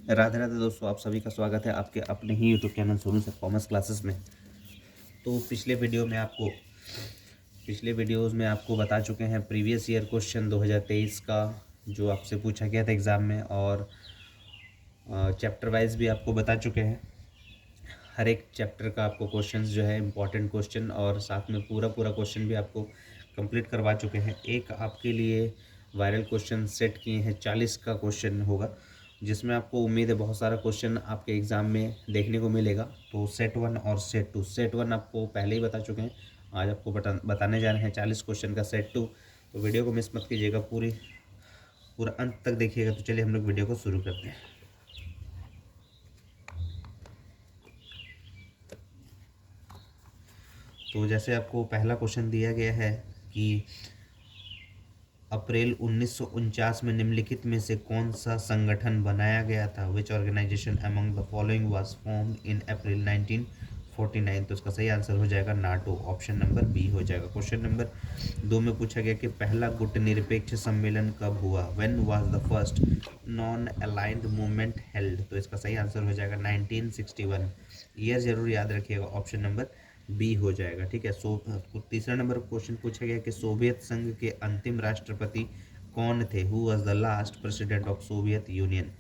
राधे राधे दोस्तों, आप सभी का स्वागत है आपके अपने ही YouTube channel Sonu sir commerce classes में। तो पिछले वीडियोस में आपको बता चुके हैं प्रीवियस ईयर क्वेश्चन 2023 का, जो आपसे पूछा गया था एग्ज़ाम में, और चैप्टर वाइज भी आपको बता चुके हैं। हर एक चैप्टर का आपको क्वेश्चंस जो है इम्पॉर्टेंट क्वेश्चन, और साथ में पूरा पूरा क्वेश्चन भी आपको कंप्लीट करवा चुके हैं। एक आपके लिए वायरल क्वेश्चन सेट किए हैं, 40 का क्वेश्चन होगा, जिसमें आपको उम्मीद है बहुत सारा क्वेश्चन आपके एग्ज़ाम में देखने को मिलेगा। तो सेट 1 और सेट 1 आपको पहले ही बता चुके हैं, आज आपको बताने जा रहे हैं 40 क्वेश्चन का सेट 2। तो वीडियो को मिस मत कीजिएगा, पूरा अंत तक देखिएगा। तो चलिए हम लोग वीडियो को शुरू करते हैं। तो जैसे आपको पहला क्वेश्चन दिया गया है कि अप्रैल 1949 में निम्नलिखित में से कौन सा संगठन बनाया गया था? Which organization among the following was formed in April 1949? तो इसका सही आंसर हो जाएगा नाटो, ऑप्शन नंबर बी हो जाएगा। क्वेश्चन नंबर 2 में पूछा गया कि पहला गुटनिरपेक्ष सम्मेलन कब हुआ? When was the first non aligned movement held? तो इसका सही आंसर हो जाएगा 1961। ईयर जरूर याद रखिएगा, ऑप्शन नंबर बी हो जाएगा। ठीक है। तीसरा नंबर क्वेश्चन पूछा गया कि सोवियत संघ के अंतिम राष्ट्रपति कौन थे? Who was the last president of Soviet Union?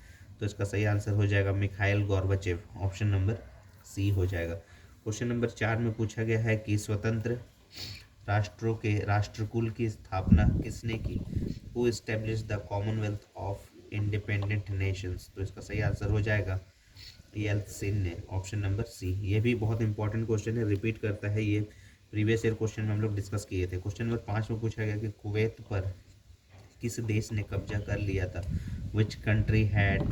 तो इसका सही आंसर हो जाएगा Mikhail Gorbachev, option number C हो जाएगा। क्वेश्चन नंबर 4 में पूछा गया है कि स्वतंत्र राष्ट्रों के राष्ट्रकुल की स्थापना किसने की? Who establish the Commonwealth of independent Nations? तो इसका सही आंसर हो जाएगा येल्त्सिन ने, ऑप्शन नंबर सी। ये भी बहुत इंपॉर्टेंट क्वेश्चन है, रिपीट करता है ये, प्रीवियस ईयर क्वेश्चन में हम लोग डिस्कस किए थे। क्वेश्चन नंबर 5 में पूछा गया कि कुवैत पर किस देश ने कब्जा कर लिया था? Which country had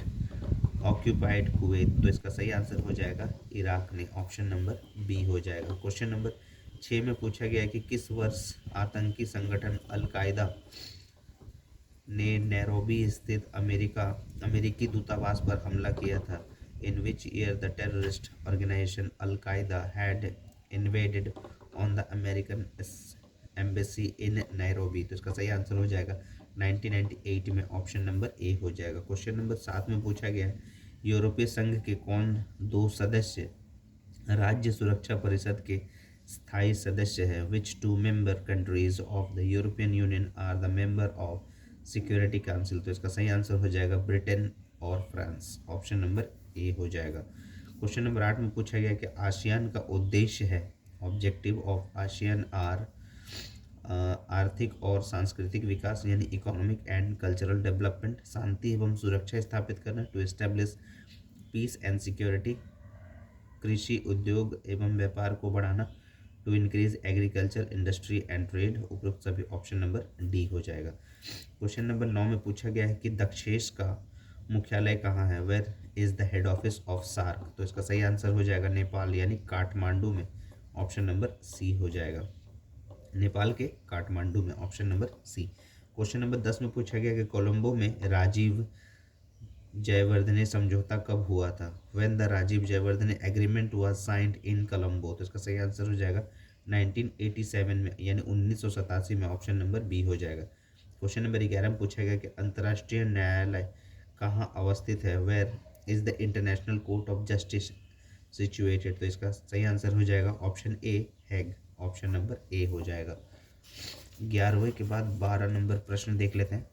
occupied Kuwait? तो इसका सही आंसर हो जाएगा इराक ने, ऑप्शन नंबर बी हो जाएगा। क्वेश्चन नंबर 6 में पूछा गया है कि किस वर्ष आतंकी संगठन अलकायदा ने नैरोबी स्थित अमेरिकी दूतावास पर हमला किया था? In which year the terrorist organization al Qaeda had invaded on the American embassy in Nairobi? तो इसका सही आंसर हो जाएगा 1998 में, ऑप्शन नंबर ए हो जाएगा। क्वेश्चन नंबर 7 में पूछा गया है यूरोपीय संघ के कौन दो सदस्य राज्य सुरक्षा परिषद के स्थायी सदस्य है? Which two member countries of the European Union are the member of security council? तो इसका सही आंसर हो जाएगा ब्रिटेन और फ्रांस, ऑप्शन नंबर ए हो जाएगा। क्वेश्चन नंबर 8 में पूछा गया कि आसियान का उद्देश्य है, ऑब्जेक्टिव ऑफ आसियान आर आर्थिक और सांस्कृतिक विकास यानी इकोनॉमिक एंड कल्चरल डेवलपमेंट, शांति एवं सुरक्षा स्थापित करना, to establish peace and security, कृषि उद्योग एवं व्यापार को बढ़ाना, to increase agriculture industry and trade. उपरोक्त सभी ऑप्शन नंबर डी हो जाएगा। क्वेश्चन नंबर 9 में पूछा गया है कि दक्षेश का मुख्यालय कहाँ है? Where is the head office of SAARC? तो इसका सही आंसर हो जाएगा नेपाल यानी काठमांडू में, ऑप्शन नंबर सी हो जाएगा। नेपाल के काठमांडू में, option number C. Question number 10 में पूछा गया कि कोलंबो में राजीव जयवर्धने समझौता कब हुआ था? When the Rajiv Jayewardene agreement was signed in Colombo? तो इसका सही आंसर हो जाएगा 1987 में यानी 1987 में, ऑप्शन नंबर बी हो जाएगा। क्वेश्चन नंबर 11 में पूछा गया कि अंतर्राष्ट्रीय न्यायालय कहाँ अवस्थित है? Where is the international court of justice situated? तो इसका सही आंसर हो जाएगा option A Hague, option number A हो जाएगा। 11वें के बाद 12 नंबर प्रश्न देख लेते हैं।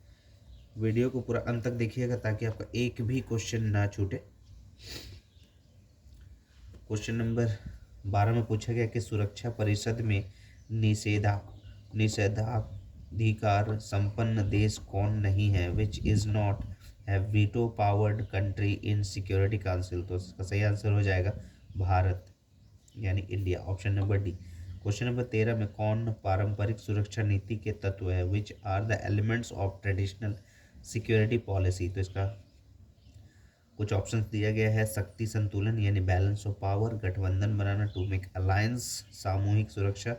वीडियो को पूरा अंत तक देखिएगा ताकि आपका एक भी क्वेश्चन ना छूटे। क्वेश्चन नंबर 12 में पूछा गया कि सुरक्षा परिषद में निषेधाधिकार संपन्न देश कौन नहीं है? Which is not have veto powered country in security council? तो इसका सही आंसर हो जाएगा भारत यानी India, option number D. Question number 13 में कौन पारंपरिक सुरक्षा नीति के तत्व है? Which are the elements of traditional security policy? तो इसका कुछ ऑप्शंस दिया गया है, शक्ति संतुलन यानी बैलेंस ऑफ पावर, गठबंधन बनाना, टू मेक अलायंस, सामूहिक सुरक्षा,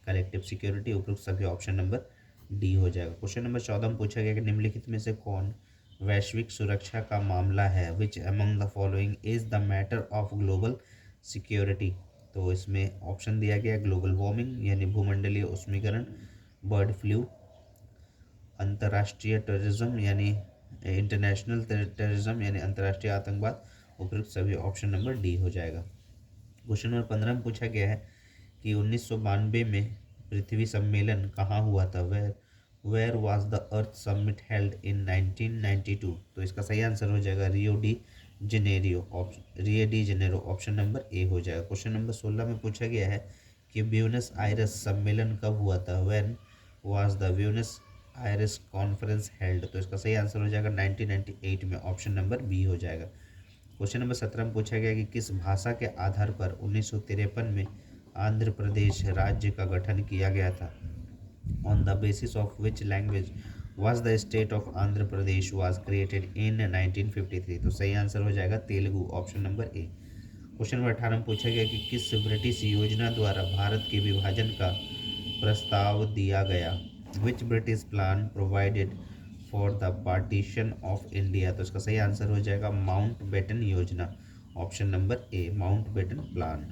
कलेक्टिव सिक्योरिटी। उपरोक्त सभी ऑप्शन नंबर डी हो जाएगा। क्वेश्चन नंबर 14 में पूछा गया कि निम्नलिखित में से कौन वैश्विक सुरक्षा का मामला है? Which among the following is the matter of global security? तो इसमें ऑप्शन दिया गया ग्लोबल वार्मिंग यानी भूमंडलीय उष्मीकरण, बर्ड फ्लू, अंतर्राष्ट्रीय टेररिज्म यानी इंटरनेशनल टेररिज्म यानी अंतर्राष्ट्रीय आतंकवाद, उपयुक्त सभी ऑप्शन नंबर डी हो जाएगा। क्वेश्चन नंबर 15 में पूछा गया है कि 1992 में पृथ्वी सम्मेलन कहाँ हुआ था, where was the earth summit held in 1992। तो इसका सही आंसर हो जाएगा Rio de Janeiro, option number A हो जाएगा। क्वेश्चन नंबर 16 में पूछा गया है कि ब्यूनस आयरस सम्मेलन कब हुआ था, when was the Buenos Aires conference held. तो इसका सही आंसर हो जाएगा 1998 में, ऑप्शन नंबर बी हो जाएगा। क्वेश्चन नंबर 17 में पूछा गया कि किस भाषा के आधार पर 1953 में आंध्र प्रदेश राज्य का गठन किया गया था, on the basis of which language was the state of Andhra Pradesh was created in 1953। तो सही आंसर हो जाएगा तेलुगु, ऑप्शन नंबर ए। क्वेश्चन नंबर 18 में पूछा गया कि किस ब्रिटिश योजना द्वारा भारत के विभाजन का प्रस्ताव दिया गया, which British plan provided for the partition of India. तो इसका सही आंसर हो जाएगा माउंट बेटन योजना, option number A, Mountbatten plan.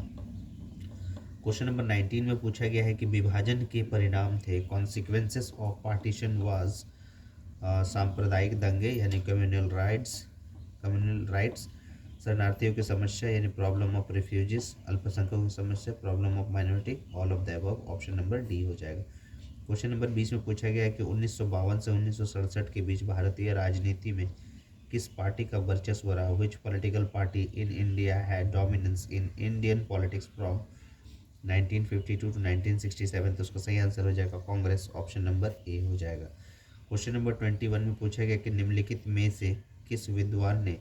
Question number 19 में पूछा गया है कि विभाजन के परिणाम थे, कॉन्सिक्वेंसेस ऑफ पार्टीशन वाज सांप्रदायिक दंगे यानी कम्युनल राइट्स, शरणार्थियों की समस्या यानी प्रॉब्लम ऑफ रिफ्यूजीज, अल्पसंख्यकों की समस्या problem of minority, all of the above, option number D हो जाएगा। क्वेश्चन नंबर 20 में पूछा गया है कि 1952 से 1967 के बीच भारतीय राजनीति में किस पार्टी का वर्चस्व रहा, which political party in India had dominance in Indian politics from 1952 to 1967। तो उसका सही आंसर हो जाएगा कांग्रेस, ऑप्शन नंबर ए हो जाएगा। क्वेश्चन नंबर 21 में पूछा गया कि निम्नलिखित में से किस विद्वान ने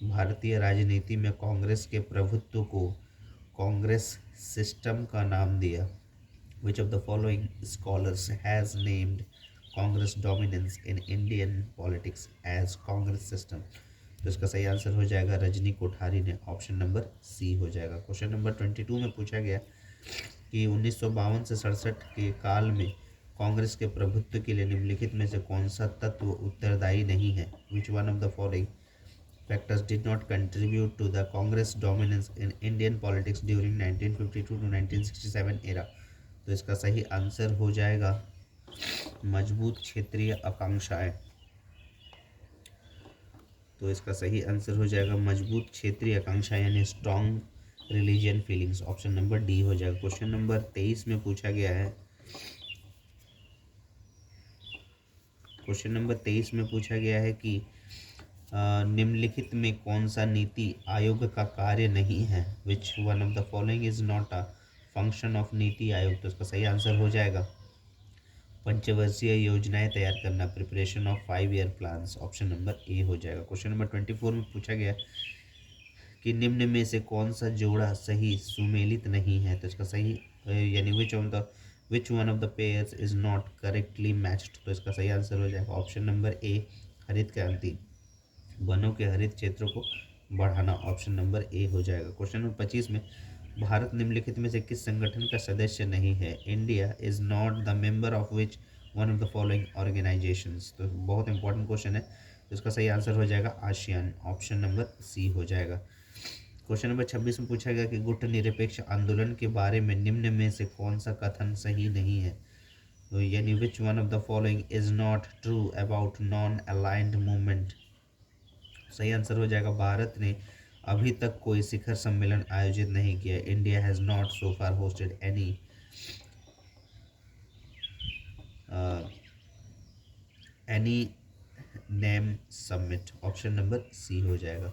भारतीय राजनीति में कांग्रेस के प्रभुत्व को कांग्रेस सिस्टम का नाम दिया, which of the following scholars has named Congress dominance in Indian politics as Congress system. तो इसका सही आंसर हो जाएगा रजनी कोठारी ने, ऑप्शन नंबर सी हो जाएगा। क्वेश्चन नंबर 22 में पूछा गया कि 1952 से 67 के काल में कांग्रेस के प्रभुत्व के लिए निम्नलिखित में से कौन सा तत्व उत्तरदायी नहीं है, which one of the following factors did not contribute to the Congress dominance in Indian politics during 1952 to 1967 era. तो इसका सही आंसर हो जाएगा मजबूत क्षेत्रीय आकांक्षाएं। तो इसका सही आंसर हो जाएगा मजबूत क्षेत्रीय आकांक्षा यानी strong religion feelings, option number D हो जाएगा। क्वेश्चन नंबर 23 में पूछा गया है, क्वेश्चन नंबर 23 में पूछा गया है कि निम्नलिखित में कौन सा नीति आयोग का कार्य नहीं है, which one of the following is not a function of NITI Aayog. तो इसका सही आंसर हो जाएगा पंचवर्षीय योजनाएं तैयार करना, preparation of 5 year plans, option number A हो जाएगा। क्वेश्चन नंबर 24 में पूछा गया कि निम्न में से कौन सा जोड़ा सही सुमेलित नहीं है। तो इसका सही यानी which one of the pairs is not correctly matched. तो इसका सही आंसर हो जाएगा ऑप्शन नंबर ए, हरित क्रांति, वनों के हरित क्षेत्रों को बढ़ाना, ऑप्शन नंबर ए हो जाएगा। क्वेश्चन नंबर 25 में भारत निम्नलिखित में से किस संगठन का सदस्य नहीं है, India is not the member of which one of the following organisations. तो बहुत इंपॉर्टेंट क्वेश्चन है, तो इसका सही आंसर हो जाएगा आसियान, ऑप्शन नंबर सी हो जाएगा। क्वेश्चन नंबर 26 में पूछा गया कि गुट निरपेक्ष आंदोलन के बारे में निम्न में से कौन सा कथन सही नहीं है, तो यानी which one of the following is not true about non aligned movement. सही आंसर हो जाएगा भारत ने अभी तक कोई शिखर सम्मेलन आयोजित नहीं किया, India has not so far hosted any name summit, option number C हो जाएगा।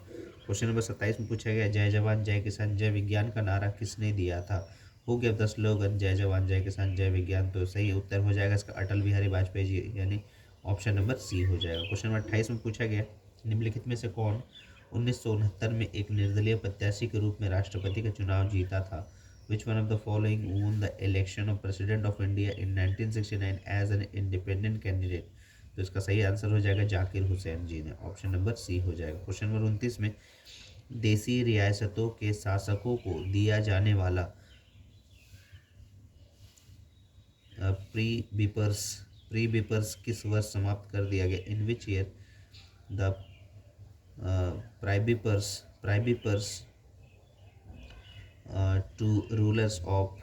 क्वेश्चन नंबर 27 में पूछा गया जय जवान जय किसान जय विज्ञान का नारा किसने दिया था, हु गिव द स्लोगन जय जवान जय किसान जय विज्ञान। तो सही उत्तर हो जाएगा इसका अटल बिहारी वाजपेयी जी, यानी ऑप्शन नंबर सी हो जाएगा। क्वेश्चन नंबर 28 में पूछा गया निम्नलिखित में से कौन 1969 में एक निर्दलीय प्रत्याशी के रूप में राष्ट्रपति का चुनाव जीता था, which one of the following won the election of president of India in 1969 as an independent candidate. तो इसका सही आंसर हो जाएगा जाकिर हुसैन जी ने, ऑप्शन नंबर सी हो जाएगा। क्वेश्चन नंबर 29 में देसी रियासतों के शासकों को दिया जाने वाला प्री बीपर्स किस वर्ष समाप्त कर दिया गया, in which year the privy purse to rulers of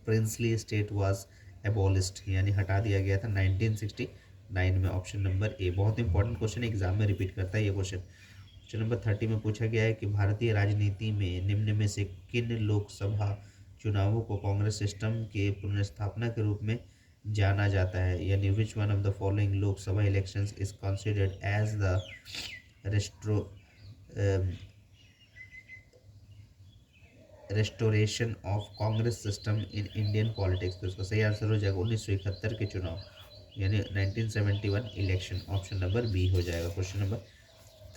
princely state was abolished, यानी हटा दिया गया था 1969 9 में ऑप्शन नंबर ए। बहुत इंपॉर्टेंट क्वेश्चन है, एग्जाम में रिपीट करता है ये क्वेश्चन। क्वेश्चन नंबर 30 में पूछा गया है कि भारतीय राजनीति में निम्न में से किन लोकसभा चुनावों को कांग्रेस सिस्टम के पुनर्स्थापना के रूप में जाना जाता है, यानी which one of the following Lok Sabha elections is considered as the restro restoration of Congress system in Indian politics. तो इसका सही आंसर हो जाएगा 1971 के चुनाव, यानी 1971 इलेक्शन। ऑप्शन नंबर बी हो जाएगा क्वेश्चन नंबर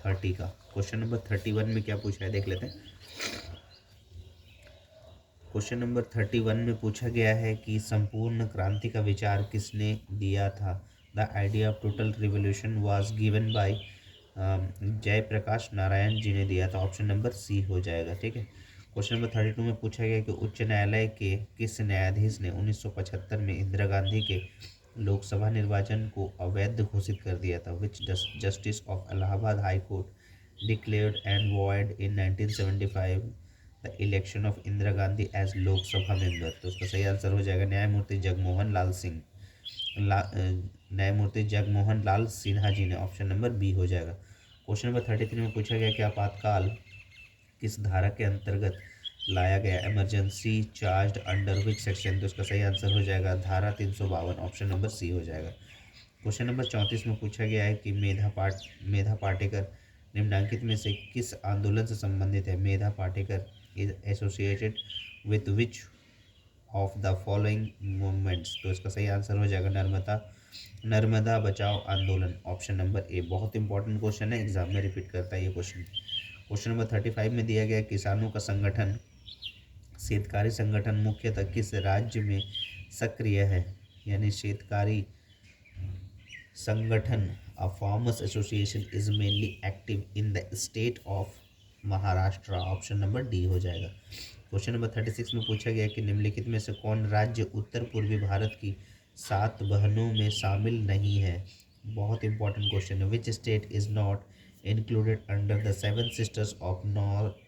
30 का। क्वेश्चन नंबर 31 में क्या पूछा है देख लेते हैं। क्वेश्चन नंबर 31 में पूछा गया है कि संपूर्ण क्रांति का विचार किसने दिया था। The idea of total revolution was given by Jayaprakash Narayan ji ने दिया था। ऑप्शन नंबर सी हो जाएगा, ठीक है। क्वेश्चन नंबर 32 में पूछा गया कि उच्च न्यायालय के किस न्यायाधीश ने 1975 में इंदिरा गांधी के लोकसभा निर्वाचन को अवैध घोषित कर दिया था। Which justice of Allahabad high court declared and void in 1975 the election of Indira Gandhi as Lok Sabha member. तो उसका सही आंसर हो जाएगा न्यायमूर्ति जगमोहन लाल सिंह न्यायमूर्ति जगमोहन लाल सिन्हा जी ने। ऑप्शन नंबर बी हो जाएगा। क्वेश्चन नंबर 33 में पूछा गया कि आपातकाल किस धारा के अंतर्गत लाया गया, emergency charge under which section. तो इसका सही आंसर हो जाएगा धारा 352। ऑप्शन नंबर सी हो जाएगा। क्वेश्चन नंबर 34 में पूछा गया है कि मेधा पाटेकर निम्नलिखित में से किस आंदोलन से संबंधित है। Medha Patkar is associated with which of the following movements. तो इसका सही आंसर हो जाएगा Narmada Bachao Andolan. Option number A. बहुत इंपॉर्टेंट क्वेश्चन है, एग्जाम में रिपीट करता है ये क्वेश्चन। क्वेश्चन नंबर 35 में दिया गया किसानों का संगठन शेतकारी संगठन मुख्यतः किस राज्य में सक्रिय है, यानी Shetkari Sanghatan a farmers association is mainly active in the state of Maharashtra. Option number D हो जाएगा। क्वेश्चन नंबर 36 में पूछा गया कि निम्नलिखित में से कौन राज्य उत्तर पूर्वी भारत की 7 बहनों में शामिल नहीं है। बहुत इंपॉर्टेंट क्वेश्चन है। Which state is not included under the 7 sisters of north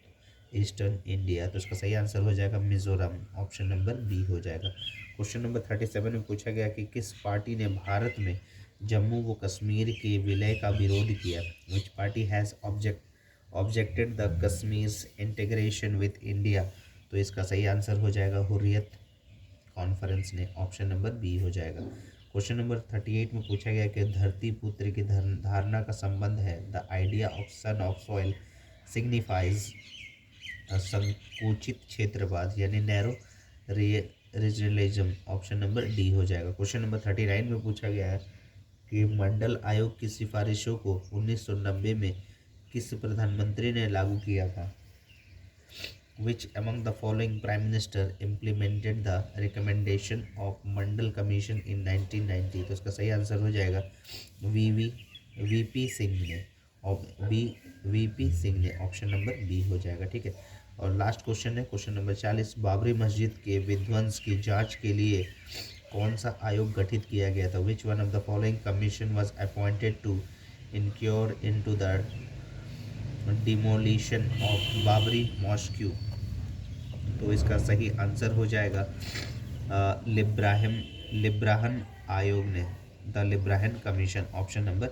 eastern India. तो इसका सही आंसर हो जाएगा मिजोरम। ऑप्शन नंबर बी हो जाएगा। क्वेश्चन नंबर 37 में पूछा गया कि किस पार्टी ने भारत में जम्मू व कश्मीर के विलय का विरोध किया। विच party has objected the Kashmir integration with India. तो इसका सही आंसर हो जाएगा हुर्रियत कॉन्फ्रेंस ने। ऑप्शन नंबर बी हो जाएगा। क्वेश्चन नंबर 38 में पूछा गया कि धरती पुत्र की धारणा का संबंध है। The idea of son of soil signifies संकुचित क्षेत्रवाद, यानी narrow regionalism. Option number D हो जाएगा। क्वेश्चन नंबर 39 में पूछा गया है कि मंडल आयोग की सिफारिशों को 1990 में किस प्रधानमंत्री ने लागू किया था। Which among the following prime minister implemented the recommendation of Mandal commission in 1990। तो इसका सही आंसर हो जाएगा वीपी सिंह ने। और वीपी सिंह ने। ऑप्शन नंबर बी हो जाएगा, ठीक है। और लास्ट क्वेश्चन है क्वेश्चन नंबर 40। बाबरी मस्जिद के विध्वंस की जांच के लिए कौन सा आयोग गठित किया गया था। Which one of the following commission was appointed to inquire into the demolition of Babri mosque. तो इसका सही आंसर हो जाएगा लिब्राहन आयोग ने, the Liberhan commission. Option number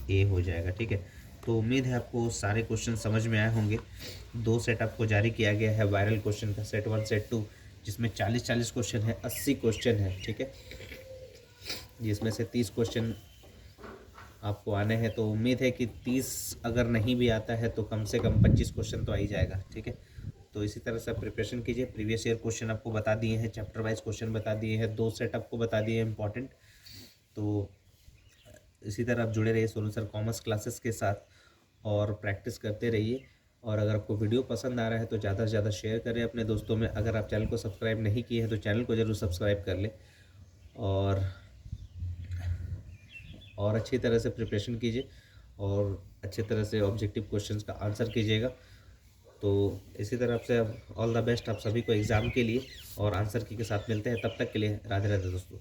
A हो जाएगा, ठीक है। तो उम्मीद है आपको सारे क्वेश्चन समझ में आए होंगे। 2 सेट आपको जारी किया गया है वायरल क्वेश्चन का, सेट 1 सेट 2, जिसमें 40 क्वेश्चन है, 80 क्वेश्चन है, ठीक है। जिसमें से 30 क्वेश्चन आपको आने हैं। तो उम्मीद है कि 30 अगर नहीं भी आता है तो कम से कम 25 क्वेश्चन तो आ ही जाएगा, ठीक है। तो इसी तरह से प्रिपरेशन कीजिए। प्रीवियस ईयर क्वेश्चन आपको बता दिए हैं, चैप्टर वाइज क्वेश्चन बता दिए हैं, 2 सेट आपको बता दिए हैं इंपॉर्टेंट। तो इसी तरह आप जुड़े रहिए सोनू सर कॉमर्स क्लासेस के साथ और प्रैक्टिस करते रहिए। और अगर आपको वीडियो पसंद आ रहा है तो ज़्यादा से ज़्यादा शेयर करें अपने दोस्तों में। अगर आप चैनल को सब्सक्राइब नहीं किए हैं तो चैनल को ज़रूर सब्सक्राइब कर लें और अच्छी तरह से प्रिपरेशन कीजिए और अच्छी तरह से ऑब्जेक्टिव क्वेश्चंस का आंसर कीजिएगा। तो इसी तरह आपसे ऑल द बेस्ट आप सभी को एग्ज़ाम के लिए, और आंसर की के साथ मिलते हैं। तब तक के लिए राधे राधे दोस्तों।